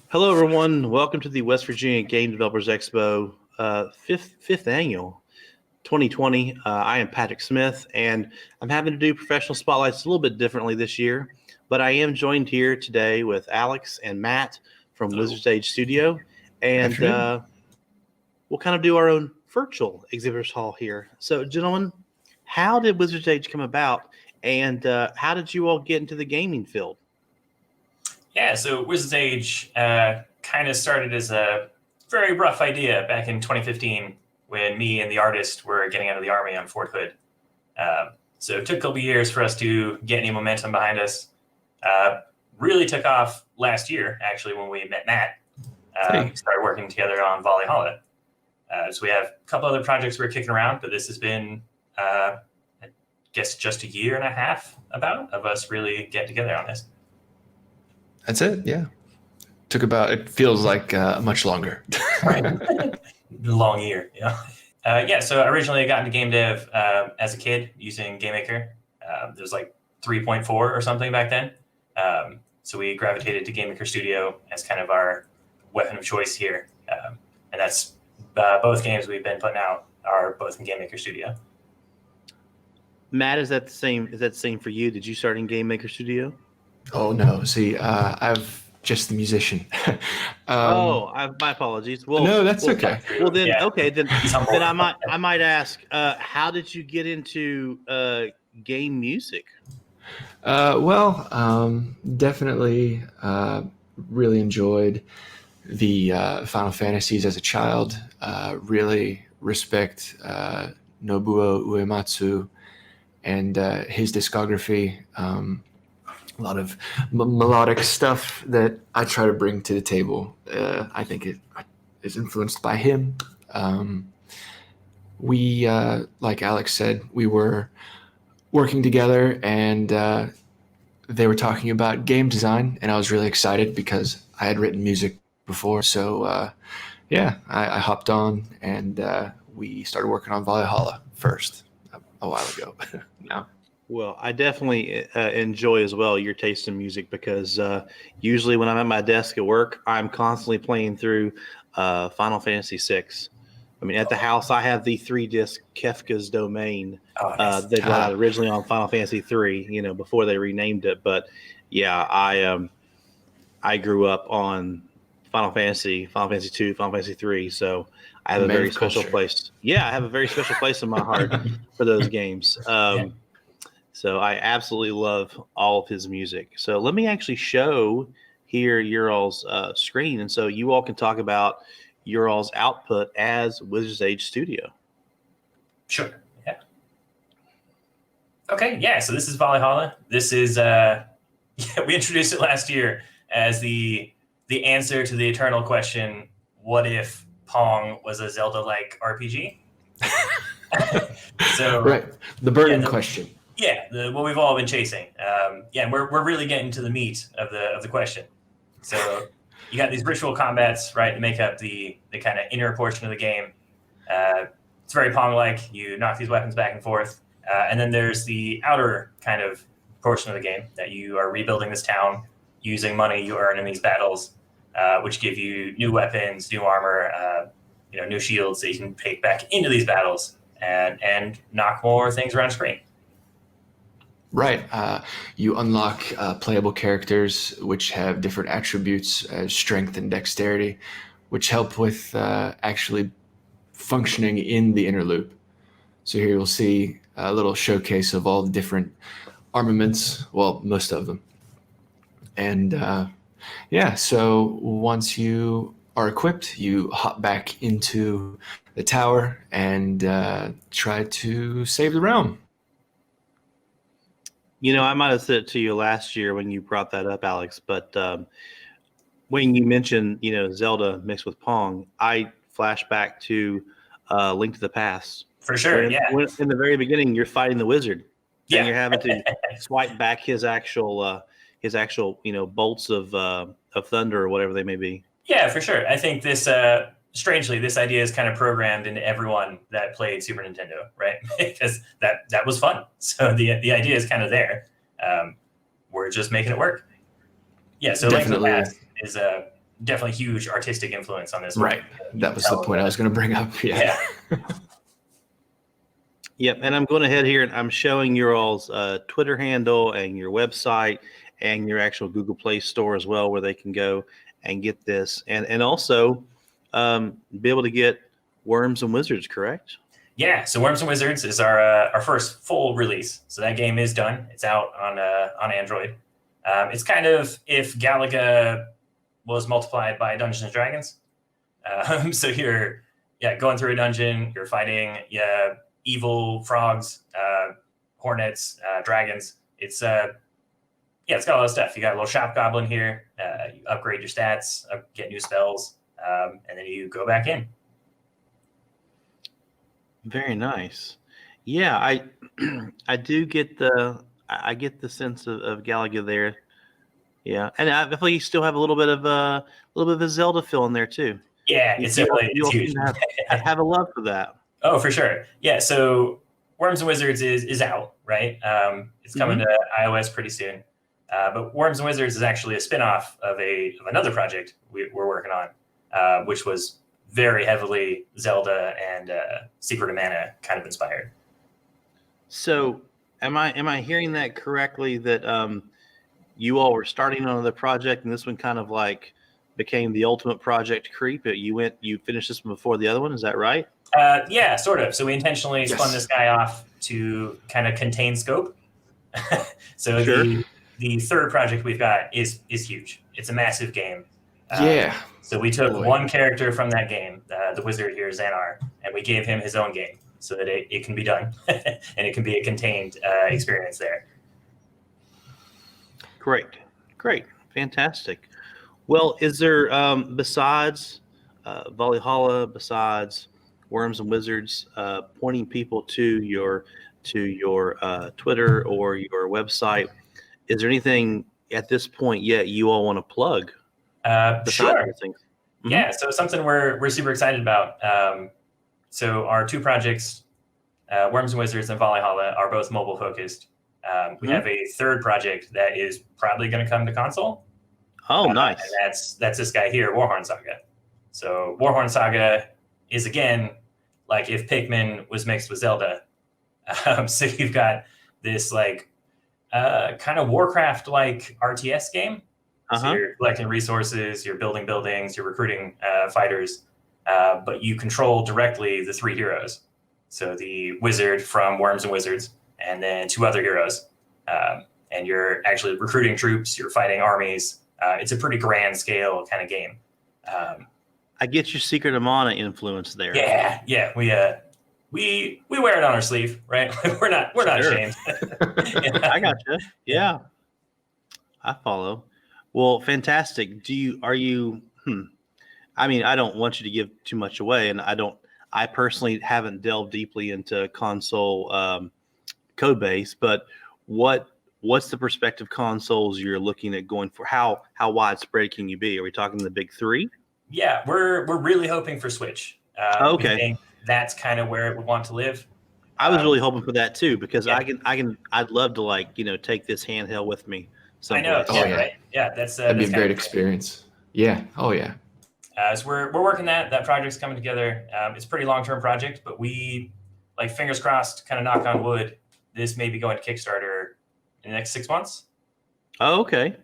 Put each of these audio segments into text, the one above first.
Hello, everyone. Welcome to the West Virginia Game Developers Expo, fifth annual, 2020. I am Patrick Smith, and I'm having to do professional spotlights a little bit differently this year. But I am joined here today with Alex and Matt from Hello. Wizards Age Studio, and we'll kind of do our own virtual exhibitors hall here. So, gentlemen, how did Wizards Age come about, and how did you all get into the gaming field? Yeah, so Wizards Age kind of started as a very rough idea back in 2015 when me and the artist were getting out of the Army on Fort Hood. So it took a couple years for us to get any momentum behind us. Really took off last year, actually, when we met Matt. We started working together on Valhalla. So we have a couple other projects we're kicking around, but this has been, I guess, just a year and a half of us really getting together on this. That's it. Yeah. It feels like much longer. Right. Long year. Yeah. So originally I got into game dev as a kid using GameMaker. There was like 3.4 or something back then. So we gravitated to GameMaker Studio as kind of our weapon of choice here. And that's both games we've been putting out are both in GameMaker Studio. Matt, is that the same? Is that the same for you? Did you start in GameMaker Studio? Oh no! See, I've just the musician. My apologies. Well, no, that's okay. Well, then, yeah. Okay, then I might ask, how did you get into game music? Definitely really enjoyed the Final Fantasies as a child. Really respect Nobuo Uematsu and his discography. A lot of melodic stuff that I try to bring to the table. I think it is influenced by him. We, like Alex said, we were working together and they were talking about game design, and I was really excited because I had written music before. So, I hopped on and we started working on Valhalla first a while ago now. Well, I definitely enjoy as well your taste in music because usually when I'm at my desk at work, I'm constantly playing through Final Fantasy VI. I mean, at the house, I have the 3-disc Kefka's Domain that brought out originally on Final Fantasy III, before they renamed it. But yeah, I grew up on Final Fantasy II, Final Fantasy III, so I have a very special place. Yeah, I have a very special place in my heart for those games. So I absolutely love all of his music. So let me actually show here your all's screen. And so you all can talk about your all's output as Wizards Age Studio. Sure. Yeah. Okay. Yeah. So this is Valhalla. This is, we introduced it last year as the answer to the eternal question, what if Pong was a Zelda-like RPG? So right. The burning question. Yeah, what we've all been chasing. And we're really getting to the meat of the question. So you got these ritual combats, right, to make up the kind of inner portion of the game. It's very Pong-like. You knock these weapons back and forth. And then there's the outer kind of portion of the game that you are rebuilding this town using money you earn in these battles, which give you new weapons, new armor, new shields that you can take back into these battles and knock more things around screen. Right. You unlock playable characters which have different attributes as strength and dexterity, which help with actually functioning in the inner loop. So here you'll see a little showcase of all the different armaments, well, most of them. And so once you are equipped, you hop back into the tower and try to save the realm. I might have said it to you last year when you brought that up, Alex, but when you mentioned, Zelda mixed with Pong, I flash back to Link to the Past. For sure, when in the very beginning, you're fighting the wizard, and you're having to swipe back his actual, bolts of thunder or whatever they may be. Yeah, for sure. I think this, strangely, this idea is kind of programmed into everyone that played Super Nintendo, right? Because that was fun. So the idea is kind of there. We're just making it work. Yeah, so Link to the Past is definitely huge artistic influence on this. Right. That was the point I was going to bring up. Yeah. Yep. And I'm going ahead here and I'm showing your all's Twitter handle and your website and your actual Google Play Store as well, where they can go and get this and also be able to get Worms and Wizards, correct? Yeah. So Worms and Wizards is our first full release. So that game is done. It's out on Android. It's kind of if Galaga was multiplied by Dungeons and Dragons. So you're going through a dungeon, you're fighting evil frogs, hornets, dragons. It's it's got a lot of stuff. You got a little shop goblin here. You upgrade your stats, get new spells, and then you go back in. Very nice. Yeah, I do get the sense of Galaga there. Yeah, and I feel like you still have a little bit of a Zelda feel in there too. Yeah, it's huge. Have a love for that. Oh, for sure. Yeah, so Worms and Wizards is out, right? It's coming to iOS pretty soon. But Worms and Wizards is actually a spin-off of another project we're working on, which was very heavily Zelda and Secret of Mana kind of inspired. So, am I hearing that correctly? That you all were starting on another project, and this one kind of like became the ultimate project creep. You finished this one before the other one. Is that right? Yeah, sort of. So we intentionally spun this guy off to kind of contain scope. So Sure. the third project we've got is huge. It's a massive game. So we took one character from that game, the wizard here, Xanar, and we gave him his own game so that it can be done and it can be a contained experience there. Great, fantastic. Well, is there besides Valhalla, besides Worms and Wizards, pointing people to your Twitter or your website? Is there anything at this point yet you all want to plug? Sure. Things? Mm-hmm. Yeah. So something we're super excited about. So our two projects, Worms and Wizards and Valhalla, are both mobile focused. We have a third project that is probably going to come to console. Oh, nice. And that's this guy here, Warhorn Saga. So Warhorn Saga is, again, like if Pikmin was mixed with Zelda. So you've got this like kind of Warcraft-like RTS game. So you're collecting resources, you're building buildings, you're recruiting fighters, but you control directly the three heroes. So the wizard from Worms and Wizards, and then two other heroes. And you're actually recruiting troops, you're fighting armies. It's a pretty grand scale kind of game. I get your Secret of Mana influence there. Yeah. We wear it on our sleeve, right? we're not ashamed. I gotcha. Yeah, I follow. Well, fantastic. I mean, I don't want you to give too much away, and I personally haven't delved deeply into console code base, but what's the prospective consoles you're looking at going for? How widespread can you be? Are we talking the big three? Yeah, we're really hoping for Switch. Okay. We think that's kind of where it would want to live. I was really hoping for that too, because I'd love to take this handheld with me. Someplace. I know. Right? Yeah, that'd be a great experience. Yeah. Oh yeah. So we're working that project's coming together. It's a pretty long-term project, but we fingers crossed, kind of knock on wood, this may be going to Kickstarter in the next 6 months. Oh, okay.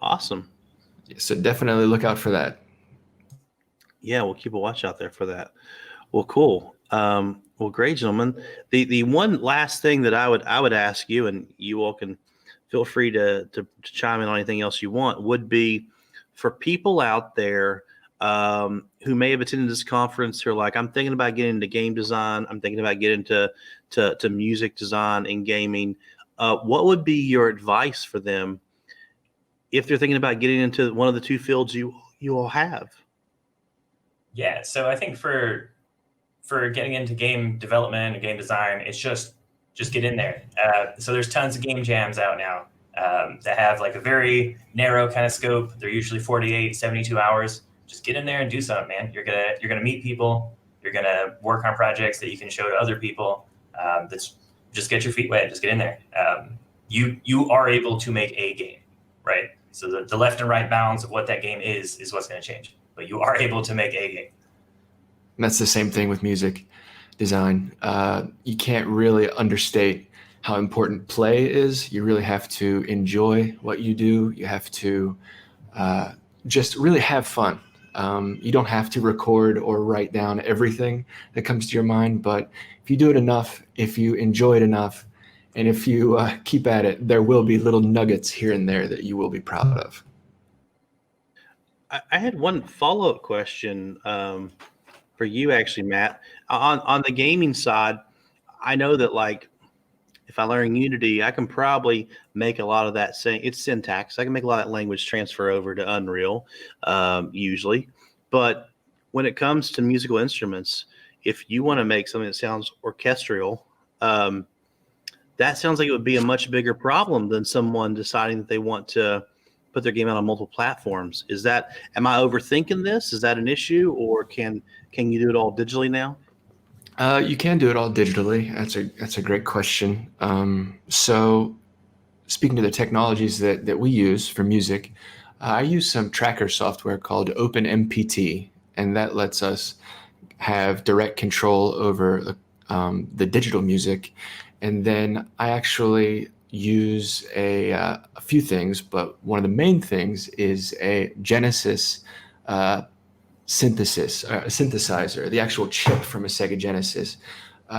Awesome. So definitely look out for that. Yeah, we'll keep a watch out there for that. Well, cool. Well, great, gentlemen. The one last thing that I would ask you, and you all can feel free to chime in on anything else you want, would be for people out there who may have attended this conference who are like, I'm thinking about getting into game design, I'm thinking about getting to music design and gaming. What would be your advice for them if they're thinking about getting into one of the two fields you all have? Yeah, so I think for getting into game development and game design, it's just get in there. So there's tons of game jams out now that have a very narrow kind of scope. They're usually 48, 72 hours. Just get in there and do something, man. You're gonna meet people. You're gonna work on projects that you can show to other people. Just get your feet wet. Just get in there. You are able to make a game, right? So the left and right bounds of what that game is what's going to change. But you are able to make a game. And that's the same thing with music design. You can't really understate how important play is. You really have to enjoy what you do. You have to just really have fun. You don't have to record or write down everything that comes to your mind, but if you do it enough, if you enjoy it enough, and if you keep at it, there will be little nuggets here and there that you will be proud of. I had one follow-up question for you, actually, Matt. On the gaming side, I know that like if I learn Unity, I can probably make a lot of that it's syntax. I can make a lot of that language transfer over to Unreal usually. But when it comes to musical instruments, if you want to make something that sounds orchestral, that sounds like it would be a much bigger problem than someone deciding that they want to put their game out on multiple platforms. Am I overthinking this? Is that an issue, or can you do it all digitally now? You can do it all digitally. That's a great question. So speaking to the technologies that we use for music, I use some tracker software called OpenMPT, and that lets us have direct control over the digital music. And then I actually use a few things, but one of the main things is a Genesis synthesizer, the actual chip from a Sega Genesis.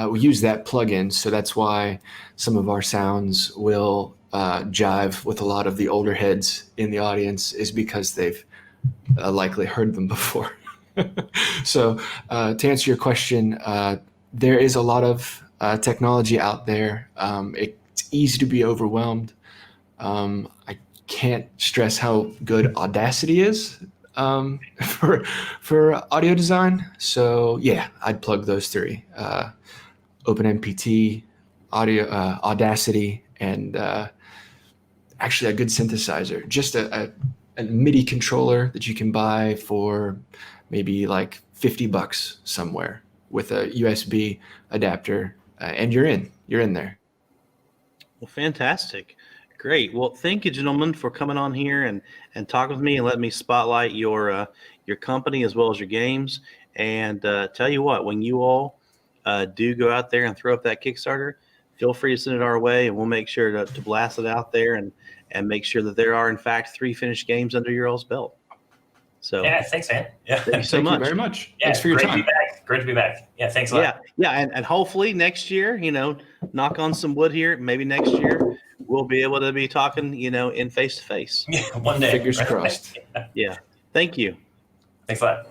We use that plugin, so that's why some of our sounds will jive with a lot of the older heads in the audience, is because they've likely heard them before. So to answer your question, there is a lot of technology out there. It's easy to be overwhelmed. I can't stress how good Audacity is for audio design. So yeah, I'd plug those three: OpenMPT, Audacity, and actually a good synthesizer. Just a MIDI controller that you can buy for maybe like $50 somewhere with a USB adapter, and you're in there. Well, fantastic. Great. Well, thank you, gentlemen, for coming on here and talking with me and letting me spotlight your company as well as your games. And tell you what, when you all do go out there and throw up that Kickstarter, feel free to send it our way, and we'll make sure to blast it out there and make sure that there are, in fact, 3 finished games under your all's belt. So yeah, thanks, man. Yeah, thank you so Thank much. you very much. Yeah, Thanks for your great time. to be back. Great to be back. Yeah, thanks a lot. Yeah, and hopefully next year, knock on some wood here, maybe next year we'll be able to be talking, in face to face. One day. Fingers right? crossed. Yeah. Thank you. Thanks a lot.